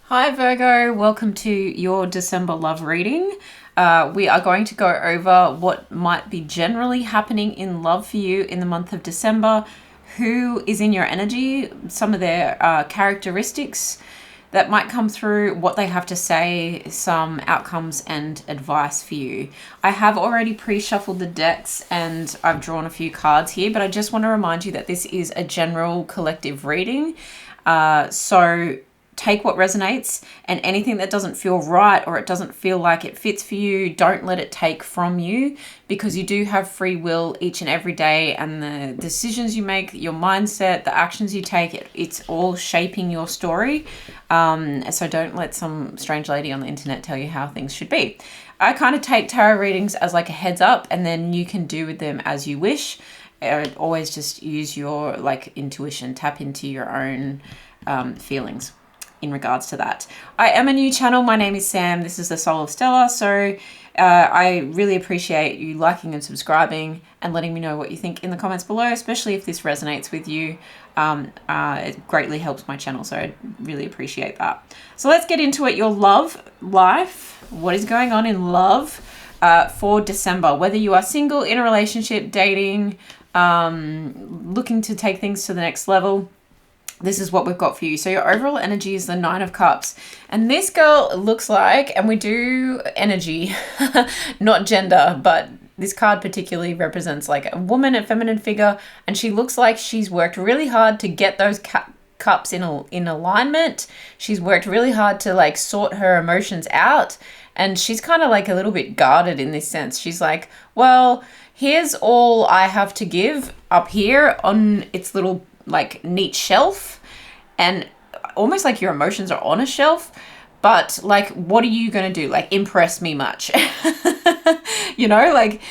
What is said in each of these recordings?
Hi Virgo, welcome to your December love reading. We are going to go over what might be generally happening in love for you in the month of December, who is in your energy, some of their characteristics that might come through, what they have to say, some outcomes and advice for you. I have already pre-shuffled the decks and I've drawn a few cards here, but I just want to remind you that this is a general collective reading. So take what resonates, and anything that doesn't feel right or it doesn't feel like it fits for you, don't let it take from you, because you do have free will each and every day, and the decisions you make, your mindset, the actions you take, it's all shaping your story. So don't let some strange lady on the internet tell you how things should be. I kind of take tarot readings as like a heads up, and then you can do with them as you wish. Always just use your intuition, tap into your own feelings in regards to that. I am a new channel. My name is Sam. This is the Soul of Stella. So I really appreciate you liking and subscribing and letting me know what you think in the comments below, especially if this resonates with you. It greatly helps my channel, so I really appreciate that. So let's get into it. Your love life. What is going on in love for December? Whether you are single, in a relationship, dating, looking to take things to the next level, this is what we've got for you. So your overall energy is the Nine of Cups. And this girl looks like, and we do energy, not gender, but this card particularly represents like a woman, a feminine figure, and she looks like she's worked really hard to get those cups in alignment. She's worked really hard to like sort her emotions out, and she's kind of like a little bit guarded in this sense. She's like, well, here's all I have to give up here on its little like neat shelf, and almost like your emotions are on a shelf, but like, what are you going to do? Like, impress me much? You know, like,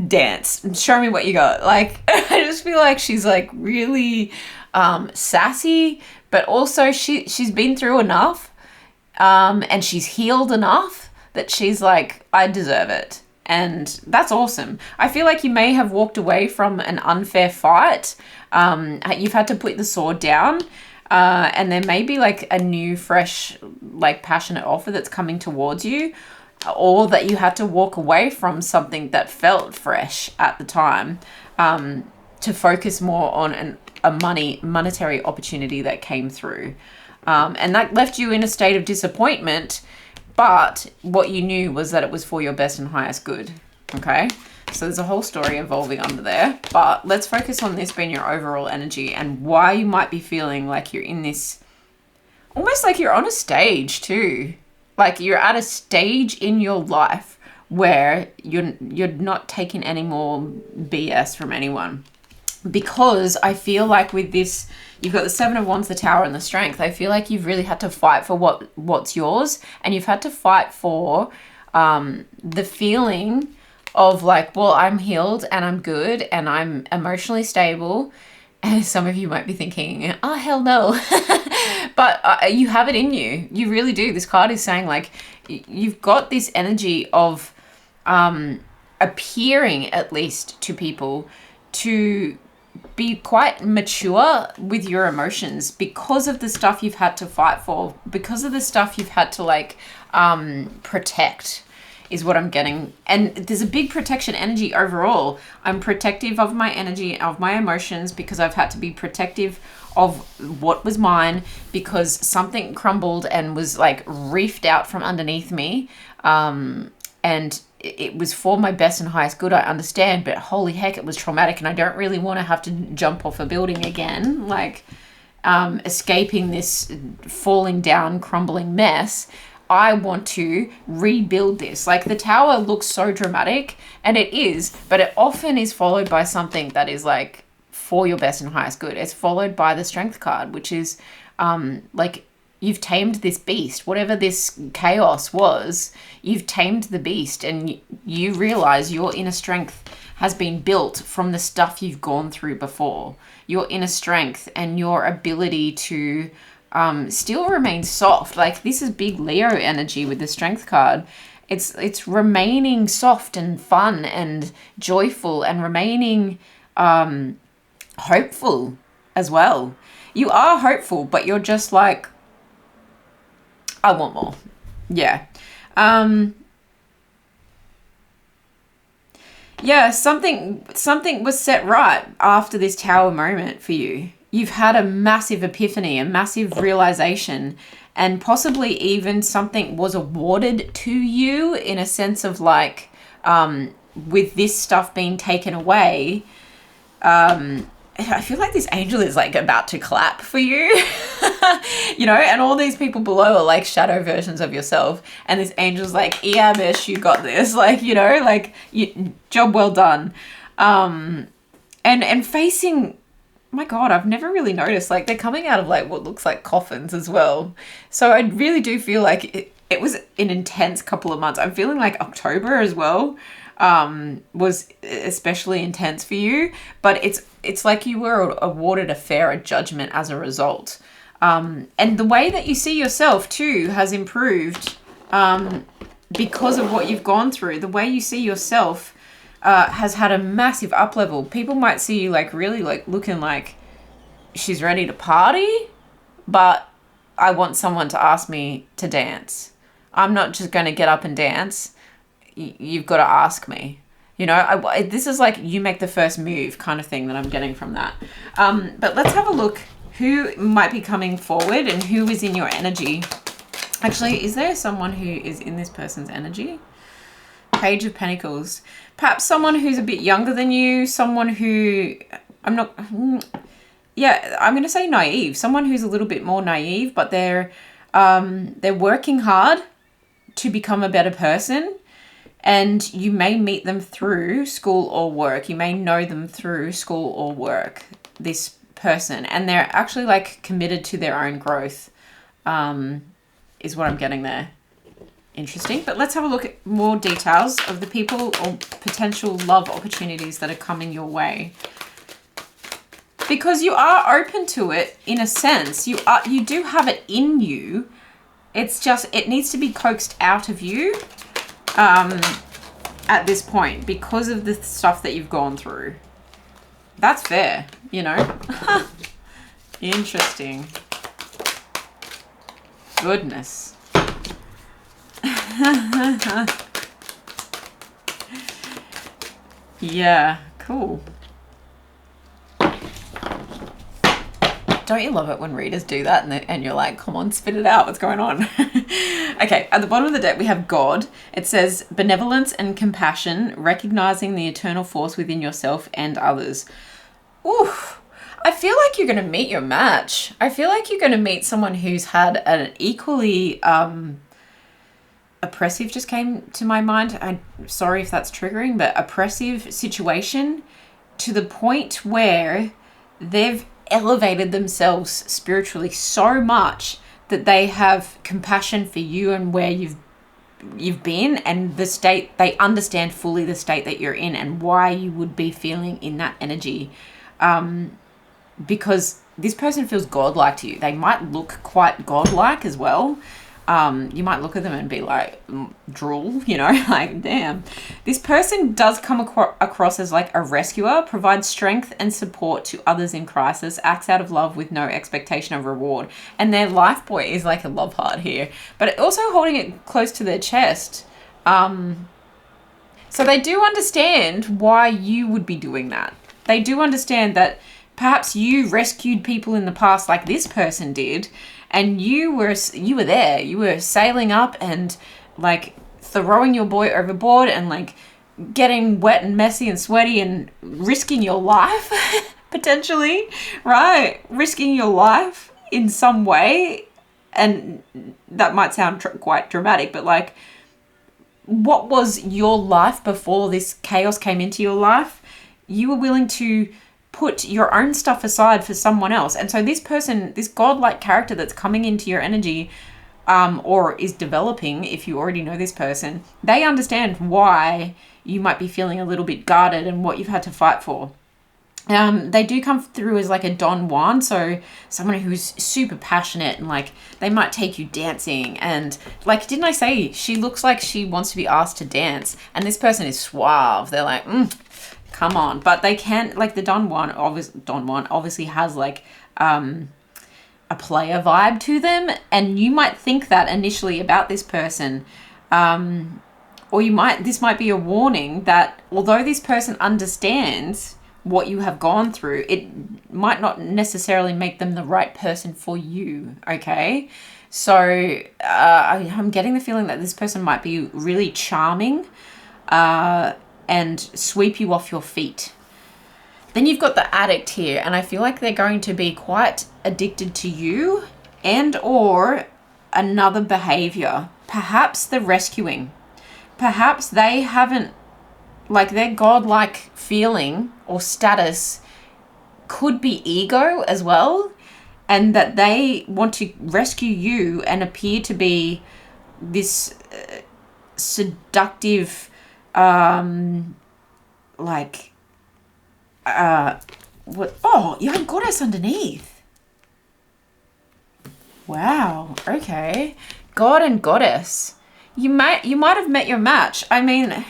dance, show me what you got. Like, I just feel like she's like really sassy, but also she's been through enough, and she's healed enough that she's like, I deserve it. And that's awesome. I feel like you may have walked away from an unfair fight. You've had to put the sword down, and there may be like a new, fresh, like passionate offer that's coming towards you, or that you had to walk away from something that felt fresh at the time, to focus more on a monetary opportunity that came through. And that left you in a state of disappointment. But what you knew was that it was for your best and highest good, okay? So there's a whole story evolving under there. But let's focus on this being your overall energy and why you might be feeling like you're in this, almost like you're on a stage too. Like you're at a stage in your life where you're not taking any more BS from anyone. Because I feel like with this, you've got the Seven of Wands, the Tower, and the Strength. I feel like you've really had to fight for what's yours, and you've had to fight for the feeling of like, well, I'm healed and I'm good and I'm emotionally stable. And some of you might be thinking, oh, hell no. But you have it in you. You really do. This card is saying like, you've got this energy of appearing, at least to people, to be quite mature with your emotions because of the stuff you've had to fight for, because of the stuff you've had to like protect, is what I'm getting. And there's a big protection energy overall. I'm protective of my energy, of my emotions, because I've had to be protective of what was mine, because something crumbled and was like reefed out from underneath me, and it was for my best and highest good, I understand, but holy heck, it was traumatic, and I don't really want to have to jump off a building again, like escaping this falling down, crumbling mess. I want to rebuild this. Like the Tower looks so dramatic, and it is, but it often is followed by something that is like for your best and highest good. It's followed by the Strength card, which is like, you've tamed this beast. Whatever this chaos was, you've tamed the beast, and you realize your inner strength has been built from the stuff you've gone through before. Your inner strength and your ability to still remain soft. Like this is big Leo energy with the Strength card. It's remaining soft and fun and joyful and remaining hopeful as well. You are hopeful, but you're just like, I want more. Yeah. Yeah, something was set right after this tower moment for you. You've had a massive epiphany, a massive realization, and possibly even something was awarded to you in a sense of like, with this stuff being taken away, I feel like this angel is like about to clap for you, you know, and all these people below are like shadow versions of yourself. And this angel's like, yeah, Myss, you got this. Like, you know, like job well done. And facing, my God, I've never really noticed, like they're coming out of like what looks like coffins as well. So I really do feel like it was an intense couple of months. I'm feeling like October as well was especially intense for you, but it's like you were awarded a fairer judgment as a result. And the way that you see yourself too has improved because of what you've gone through. The way you see yourself has had a massive up level. People might see you like really like looking like she's ready to party, but I want someone to ask me to dance. I'm not just going to get up and dance. You've got to ask me, you know. This is like you make the first move kind of thing that I'm getting from that. But let's have a look who might be coming forward and who is in your energy. Actually, is there someone who is in this person's energy? Page of Pentacles. Perhaps someone who's a bit younger than you, someone who I'm going to say naive. Someone who's a little bit more naive, but they're working hard to become a better person. And you may meet them through school or work. You may know them through school or work, this person. And they're actually like committed to their own growth, is what I'm getting there. Interesting. But let's have a look at more details of the people or potential love opportunities that are coming your way. Because you are open to it in a sense. You do have it in you. It's just, it needs to be coaxed out of you. At this point, because of the stuff that you've gone through. That's fair, you know. Interesting. Goodness. Yeah, cool. Don't you love it when readers do that and you're like, come on, spit it out. What's going on? Okay, at the bottom of the deck, we have God. It says benevolence and compassion, recognizing the eternal force within yourself and others. Oof. I feel like you're going to meet your match. I feel like you're going to meet someone who's had an equally oppressive, just came to my mind. I'm sorry if that's triggering, but oppressive situation to the point where they've elevated themselves spiritually so much that they have compassion for you and where you've been and the state. They understand fully the state that you're in and why you would be feeling in that energy, because this person feels godlike to you. They might look quite godlike as well. You might look at them and be like, drool, you know, like, damn. This person does come across as like a rescuer, provides strength and support to others in crisis, acts out of love with no expectation of reward. And their life boy is like a love heart here, but also holding it close to their chest. So they do understand why you would be doing that. They do understand that perhaps you rescued people in the past like this person did, and you were there. You were sailing up and like throwing your boy overboard and like getting wet and messy and sweaty and risking your life potentially, right? Risking your life in some way. And that might sound quite dramatic, but like, what was your life before this chaos came into your life? You were willing to put your own stuff aside for someone else. And so this person, this godlike character that's coming into your energy, or is developing, if you already know this person, they understand why you might be feeling a little bit guarded and what you've had to fight for. They do come through as like a Don Juan, so someone who's super passionate and like they might take you dancing, and like, didn't I say she looks like she wants to be asked to dance, and this person is suave. They're like, come on. But they can, like, the Don Juan obviously has like a player vibe to them, and you might think that initially about this person. Or this might be a warning that although this person understands what you have gone through, it might not necessarily make them the right person for you, okay? So I'm getting the feeling that this person might be really charming and sweep you off your feet. Then you've got the addict here, and I feel like they're going to be quite addicted to you and or another behavior, perhaps the rescuing. Perhaps they haven't, like, their godlike feeling or status could be ego as well, and that they want to rescue you and appear to be this seductive, what? Oh, young goddess underneath. Wow. Okay. God and goddess. You might have met your match. I mean,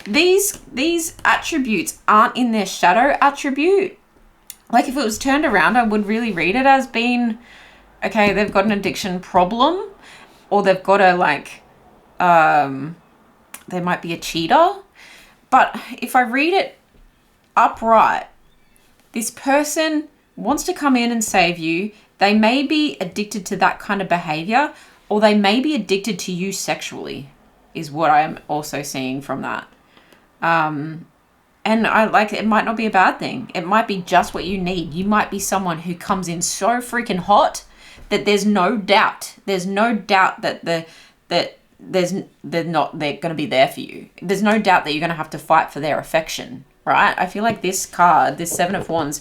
these attributes aren't in their shadow attribute. Like, if it was turned around, I would really read it as being, okay, they've got an addiction problem, or they've got a, like, they might be a cheater. But if I read it upright, this person wants to come in and save you. They may be addicted to that kind of behavior, or they may be addicted to you sexually, is what I'm also seeing from that. And it might not be a bad thing. It might be just what you need. You might be someone who comes in so freaking hot that there's no doubt that they're going to be there for you. There's no doubt that you're going to have to fight for their affection, right? I feel like this card, this Seven of Wands,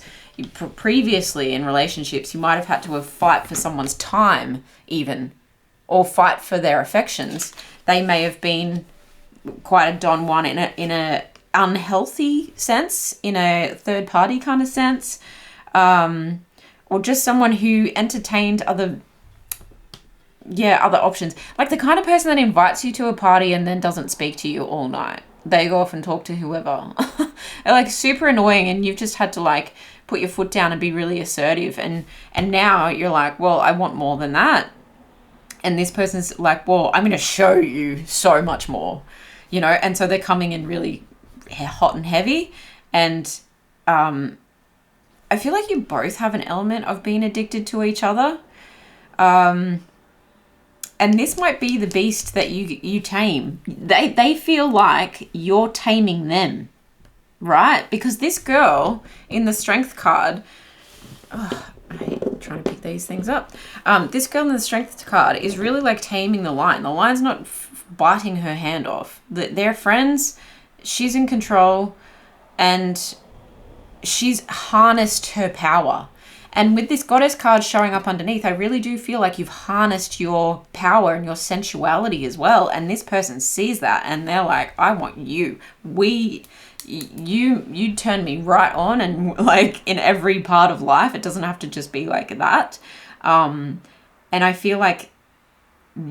previously in relationships, you might have had to fight for someone's time even, or fight for their affections. They may have been quite a Don Juan in a unhealthy sense, in a third party kind of sense, or just someone who entertained other options. Like the kind of person that invites you to a party and then doesn't speak to you all night. They go off and talk to whoever. They're like super annoying, and you've just had to like put your foot down and be really assertive, and now you're like, well, I want more than that. And this person's like, well, I'm going to show you so much more, and so they're coming in really hot and heavy. And I feel like you both have an element of being addicted to each other. And this might be the beast that you tame. They feel like you're taming them, right? Because this girl in the Strength card, I'm trying to pick these things up. This girl in the Strength card is really like taming the lion. The lion's not biting her hand off. They're friends. She's in control, and she's harnessed her power. And with this Goddess card showing up underneath, I really do feel like you've harnessed your power and your sensuality as well. And this person sees that and they're like, I want you. You turn me right on, and like in every part of life. It doesn't have to just be like that. And I feel like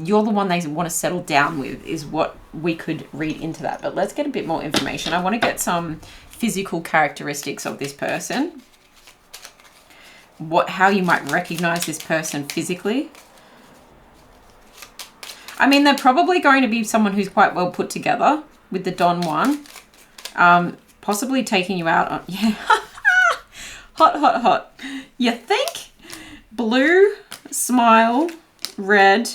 you're the one they want to settle down with, is what we could read into that. But let's get a bit more information. I want to get some physical characteristics of this person. How you might recognize this person physically. I mean, they're probably going to be someone who's quite well put together with the Don Juan. Possibly taking you out on, yeah. Hot. You think? Blue, smile, red,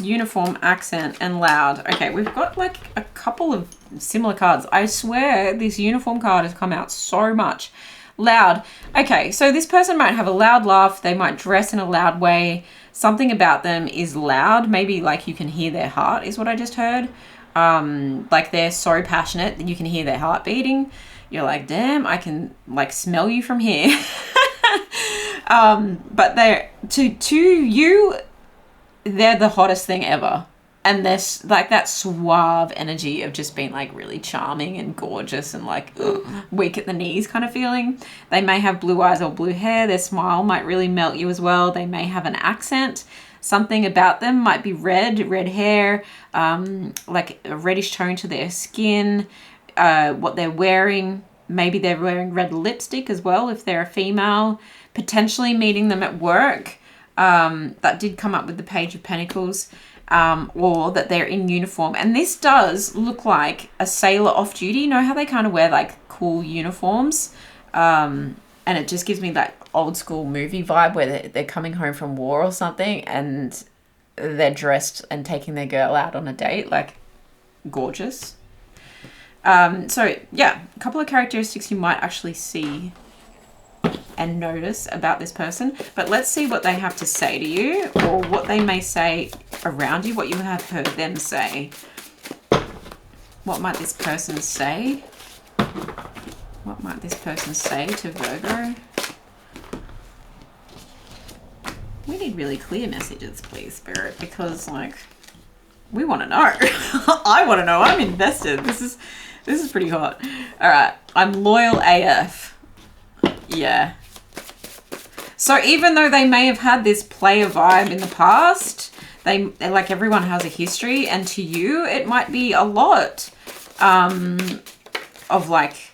uniform, accent, and loud. Okay, we've got like a couple of similar cards. I swear this uniform card has come out so much. Loud. Okay, so this person might have a loud laugh. They might dress in a loud way. Something about them is loud. Maybe like you can hear their heart is what I just heard. Like they're so passionate that you can hear their heart beating. You're like, damn, I can like smell you from here. But they're to you, they're the hottest thing ever. And there's like that suave energy of just being like really charming and gorgeous and like weak at the knees kind of feeling. They may have blue eyes or blue hair. Their smile might really melt you as well. They may have an accent. Something about them might be red hair, like a reddish tone to their skin, what they're wearing. Maybe they're wearing red lipstick as well if they're a female. Potentially meeting them at work. That did come up with the Page of Pentacles, or that they're in uniform. And this does look like a sailor off duty. You know how they kind of wear like cool uniforms? And it just gives me that old school movie vibe where they're coming home from war or something and they're dressed and taking their girl out on a date. Like, gorgeous. So yeah, a couple of characteristics you might actually see and notice about this person, but let's see what they have to say to you, or what they may say around you, what you have heard them say. What might this person say? What might this person say to Virgo? We need really clear messages, please, Spirit, because like, we want to know. I want to know. I'm invested. This is pretty hot. All right. I'm loyal AF. Yeah. So even though they may have had this player vibe in the past, they like, everyone has a history, and to you it might be a lot of like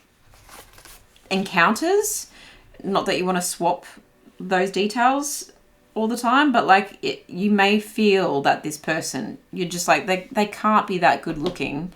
encounters. Not that you want to swap those details all the time, but like you may feel that this person, you're just like, they can't be that good looking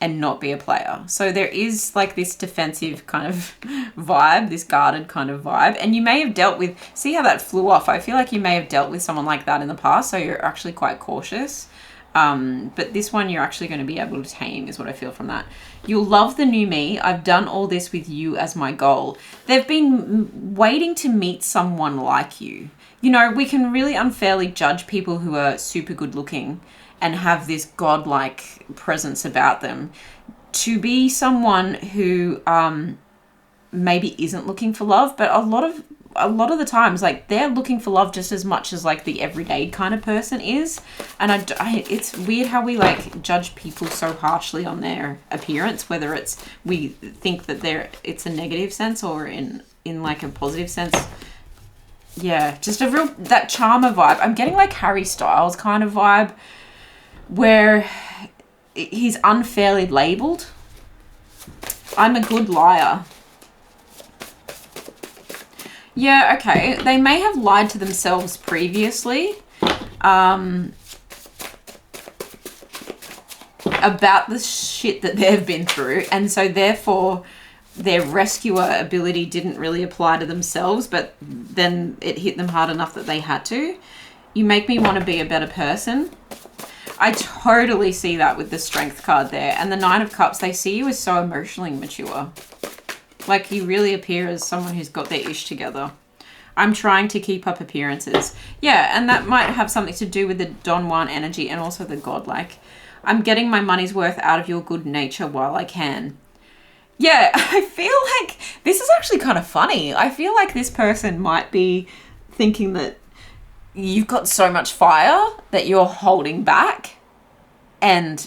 and not be a player. So there is like this defensive kind of vibe, this guarded kind of vibe. And you may have dealt with, see how that flew off? I feel like you may have dealt with someone like that in the past, so you're actually quite cautious. But this one you're actually going to be able to tame, is what I feel from that. You'll love the new me. I've done all this with you as my goal. They've been waiting to meet someone like you. You know, we can really unfairly judge people who are super good looking and have this godlike presence about them. To be someone who maybe isn't looking for love, but a lot of the times, like, they're looking for love just as much as like the everyday kind of person is. And it's weird how we like judge people so harshly on their appearance, whether it's we think that it's a negative sense or in like a positive sense. Yeah, just a real, that charmer vibe. I'm getting like Harry Styles kind of vibe, where he's unfairly labeled. I'm a good liar. Yeah, okay. They may have lied to themselves previously about the shit that they've been through. And so therefore their rescuer ability didn't really apply to themselves, but then it hit them hard enough that they had to. You make me want to be a better person. I totally see that with the Strength card there. And the Nine of Cups, they see you as so emotionally mature. Like, you really appear as someone who's got their ish together. I'm trying to keep up appearances. Yeah, and that might have something to do with the Don Juan energy and also the godlike. I'm getting my money's worth out of your good nature while I can. Yeah, I feel like this is actually kind of funny. I feel like this person might be thinking that you've got so much fire that you're holding back, and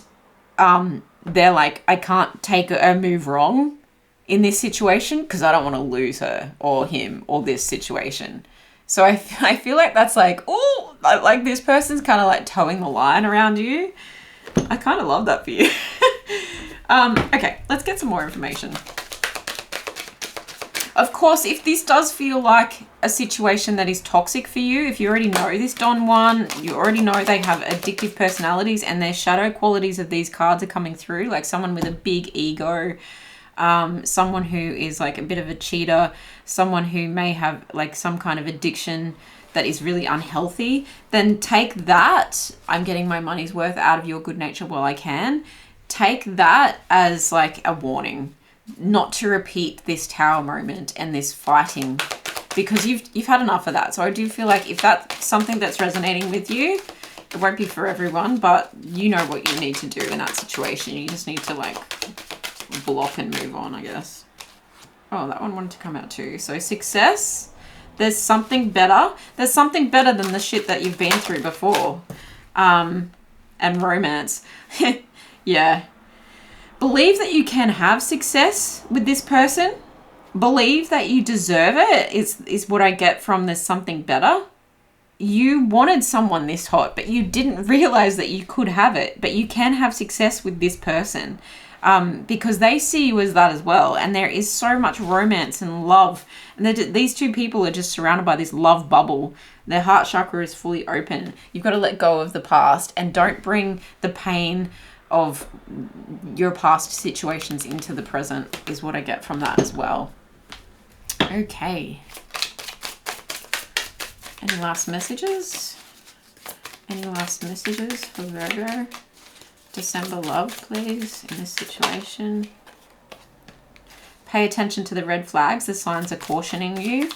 they're like, I can't take a move wrong in this situation because I don't want to lose her or him or this situation. So I feel like that's like, oh, like this person's kind of like towing the line around you. I kind of love that for you. Okay, let's get some more information. Of course, if this does feel like a situation that is toxic for you, if you already know this Don Juan, you already know they have addictive personalities and their shadow qualities of these cards are coming through, like someone with a big ego, someone who is like a bit of a cheater, someone who may have like some kind of addiction that is really unhealthy, then take that, I'm getting my money's worth out of your good nature while I can, take that as like a warning not to repeat this tower moment and this fighting, because you've had enough of that. So I do feel like if that's something that's resonating with you, it won't be for everyone, but you know what you need to do in that situation. You just need to like block and move on, I guess. Oh, that one wanted to come out too. So success, there's something better. There's something better than the shit that you've been through before. And romance. Yeah. Believe that you can have success with this person. Believe that you deserve it is what I get from there's something better. You wanted someone this hot, but you didn't realize that you could have it. But you can have success with this person. because they see you as that as well. And there is so much romance and love. And these two people are just surrounded by this love bubble. Their heart chakra is fully open. You've got to let go of the past and don't bring the pain of your past situations into the present, is what I get from that as well. Okay. Any last messages? Any last messages for Virgo? December love, please, in this situation. Pay attention to the red flags. The signs are cautioning you.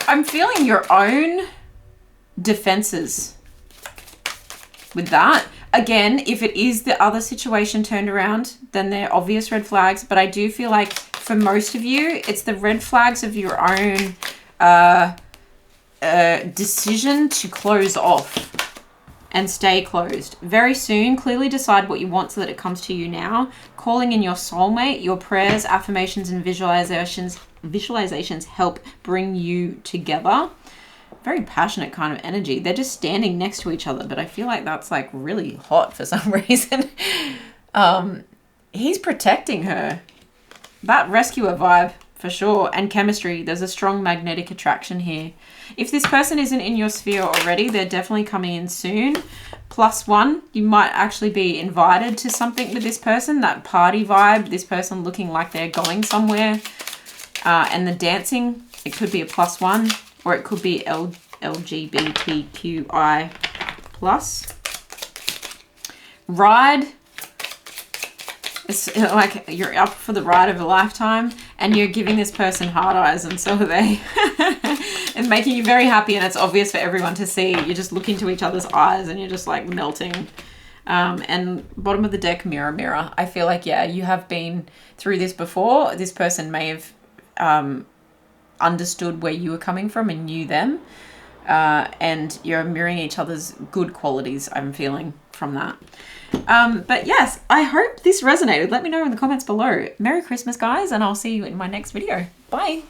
I'm feeling your own defenses with that. Again, if it is the other situation turned around, then they're obvious red flags. But I do feel like for most of you, it's the red flags of your own decision to close off and stay closed. Very soon, clearly decide what you want so that it comes to you now. Calling in your soulmate, your prayers, affirmations, and visualizations help bring you together. Very passionate kind of energy. They're just standing next to each other, but I feel like that's like really hot for some reason. He's protecting her. That rescuer vibe for sure. And chemistry. There's a strong magnetic attraction here. If this person isn't in your sphere already, they're definitely coming in soon. +1, you might actually be invited to something with this person. That party vibe, this person looking like they're going somewhere. And the dancing, it could be a +1, or it could be LGBTQI+. Ride. It's like you're up for the ride of a lifetime and you're giving this person hard eyes, and so are they. It's making you very happy, and it's obvious for everyone to see. You just look into each other's eyes and you're just like melting. And bottom of the deck, mirror, mirror. I feel like, yeah, you have been through this before. This person may have understood where you were coming from and knew them. And you're mirroring each other's good qualities, I'm feeling from that. But yes, I hope this resonated. Let me know in the comments below. Merry Christmas, guys, and I'll see you in my next video. Bye.